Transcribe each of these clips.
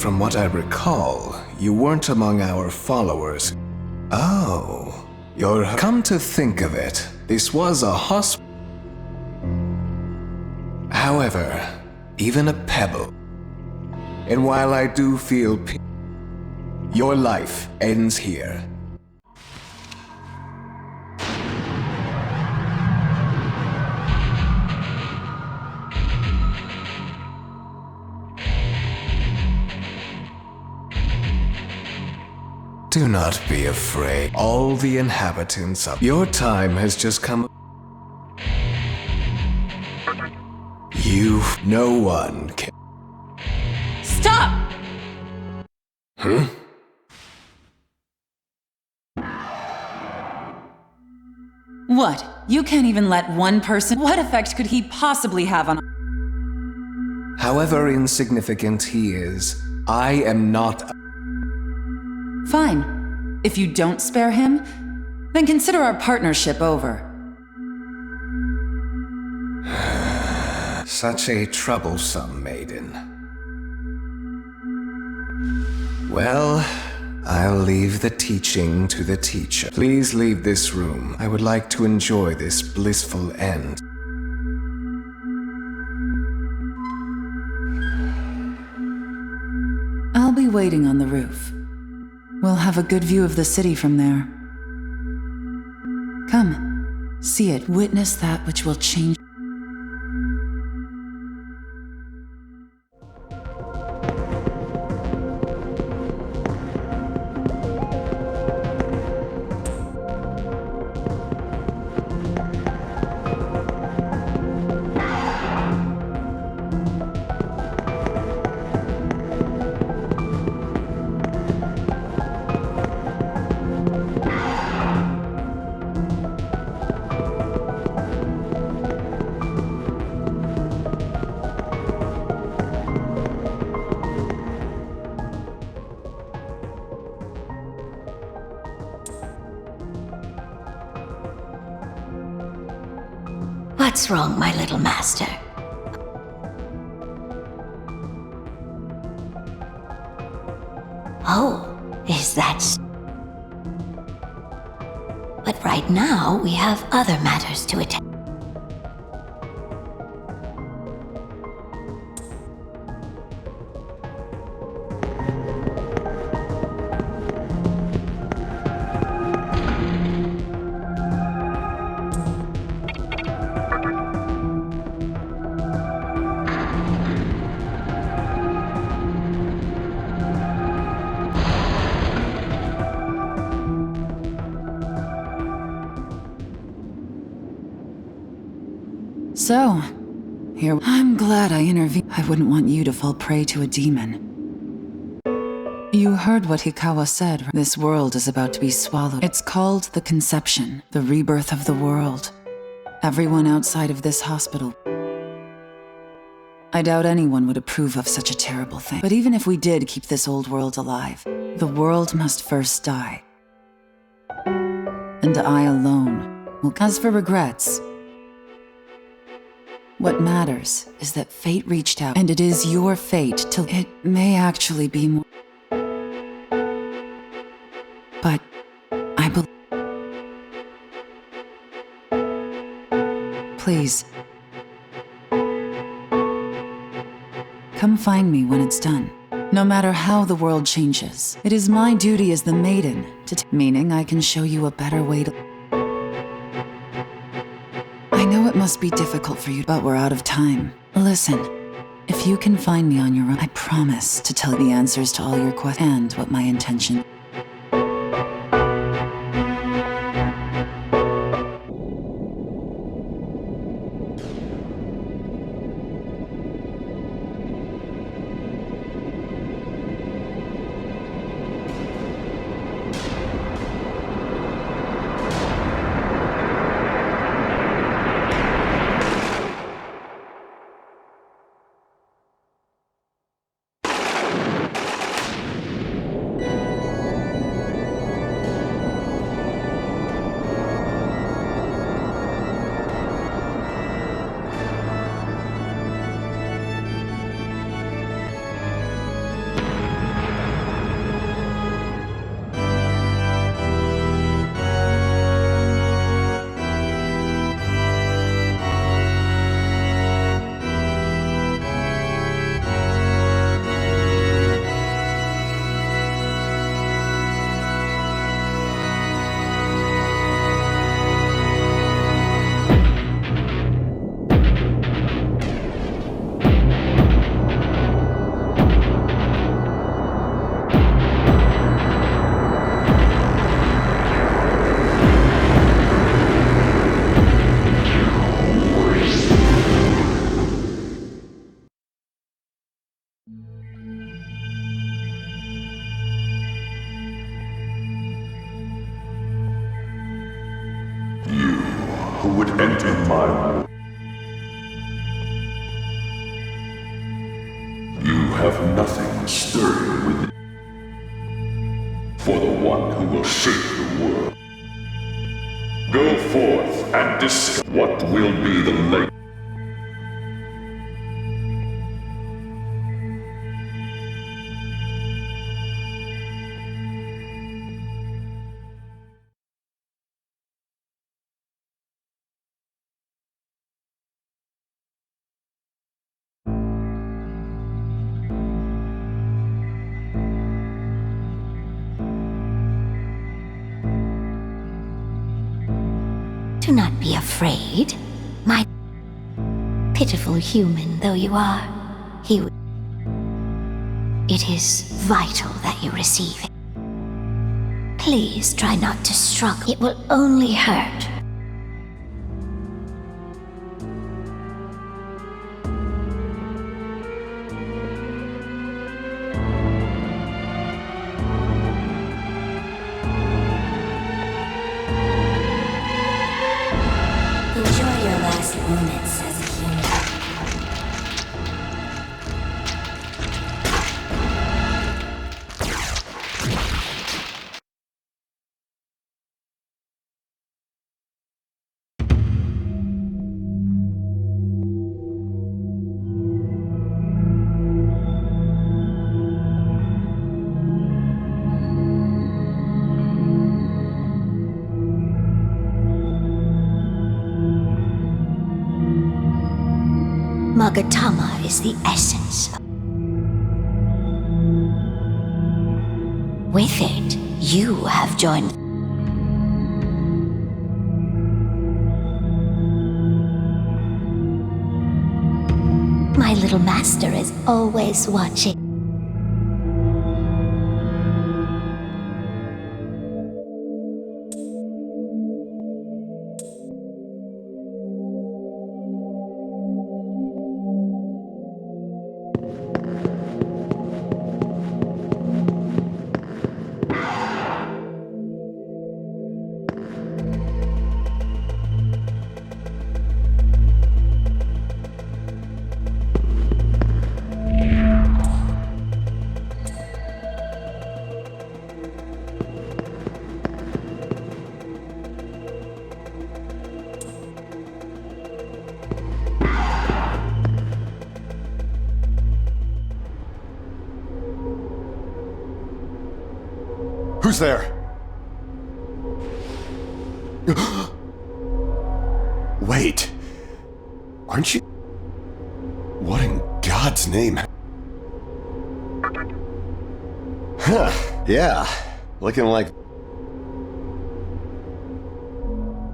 From what I recall, you weren't among our followers. Oh, you're... Come to think of it, this was a hospital. However, even a pebble. And while I do feel your life ends here. Do not be afraid. All the inhabitants of your time has just come. No one can. Stop! What? You can't even let one person? What effect could he possibly have on... However insignificant he is, I am not... Fine. If you don't spare him, then consider our partnership over. Such a troublesome maiden. Well, I'll leave the teaching to the teacher. Please leave this room. I would like to enjoy this blissful end. I'll be waiting on the roof. We'll have a good view of the city from there. Come, see it, witness that which will change. What's wrong, my little master? Oh, is that... But right now, we have other matters to attend. So, here... I'm glad I intervened. I wouldn't want you to fall prey to a demon. You heard what Hikawa said. This world is about to be swallowed. It's called the conception, the rebirth of the world. Everyone outside of this hospital. I doubt anyone would approve of such a terrible thing. But even if we did keep this old world alive, the world must first die. And I alone will... As for regrets, what matters is that fate reached out, and it is your fate to... It may actually be more... But I believe... Please. Come find me when it's done. No matter how the world changes, it is my duty as the maiden to... Meaning I can show you a better way to... I know it must be difficult for you, but we're out of time. Listen, if you can find me on your own, I promise to tell the answers to all your questions and what my intention... Who would enter my world? You have nothing stirring within. For the one who will shape the world. Go forth and discover what will be the late. Do not be afraid, my pitiful human though you are. It is vital that you receive it. Please try not to struggle. It will only hurt. Enjoy your last moments as a human. Magatama is the essence. With it, you have joined. My little master is always watching. Who's there? Wait. Aren't you? What in God's name? Huh. Yeah. Looking like...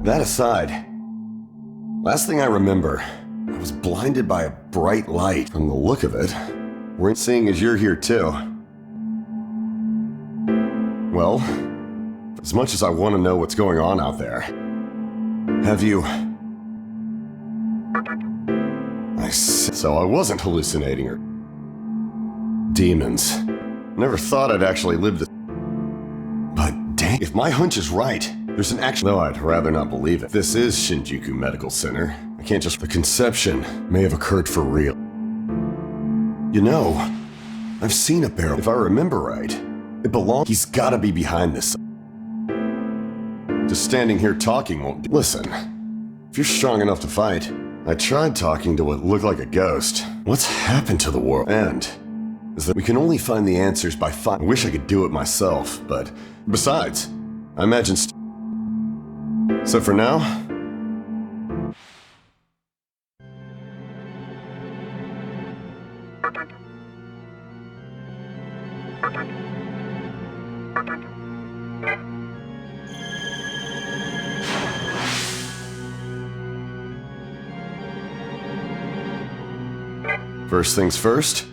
That aside, last thing I remember, I was blinded by a bright light. From the look of it, we're seeing as you're here too. Well, as much as I want to know what's going on out there, have you... So I wasn't hallucinating or... Demons. Never thought I'd actually live this... But dang, if my hunch is right, there's an actual... Though I'd rather not believe it. This is Shinjuku Medical Center. I can't just... The conception may have occurred for real. You know, I've seen a barrel. If I remember right, it belongs... He's gotta be behind this. Just standing here talking won't... Listen, if you're strong enough to fight, I tried talking to what looked like a ghost. What's happened to the world? And is that we can only find the answers by I wish I could do it myself, but besides, I imagine so for now, first things first.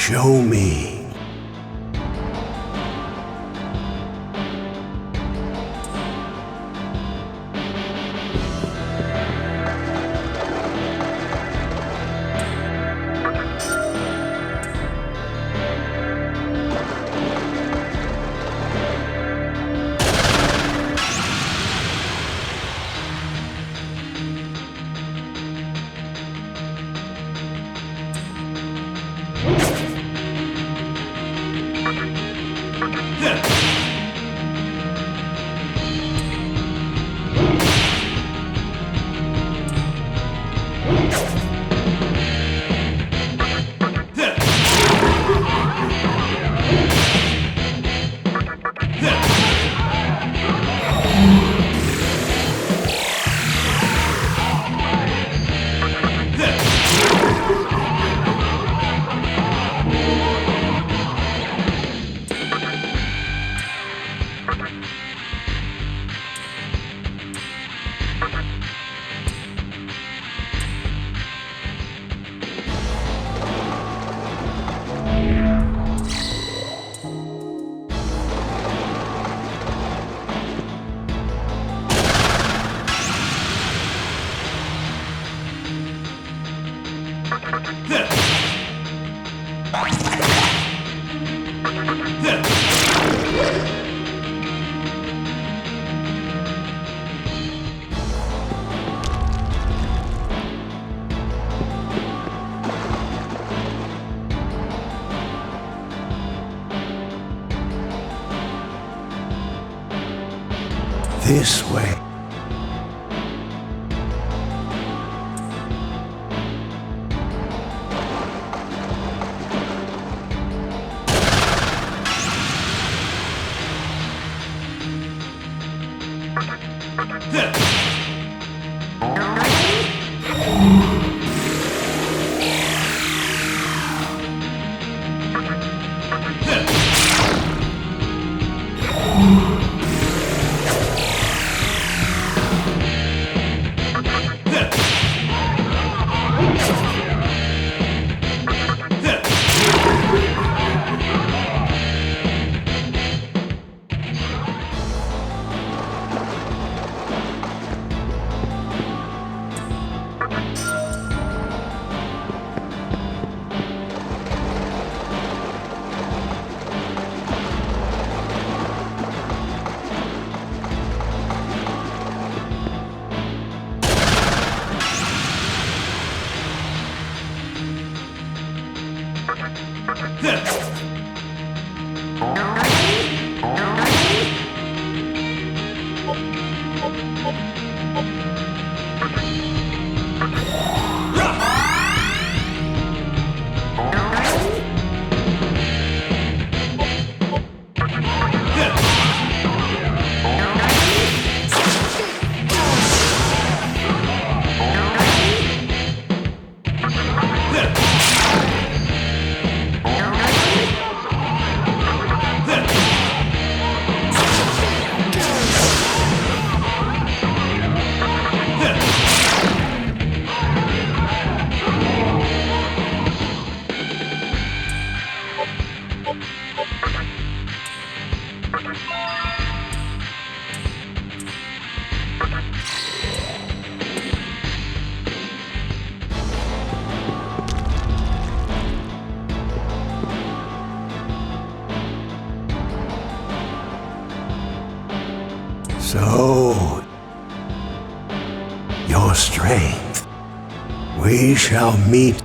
Show me. This way. So, your strength. We shall meet.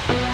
you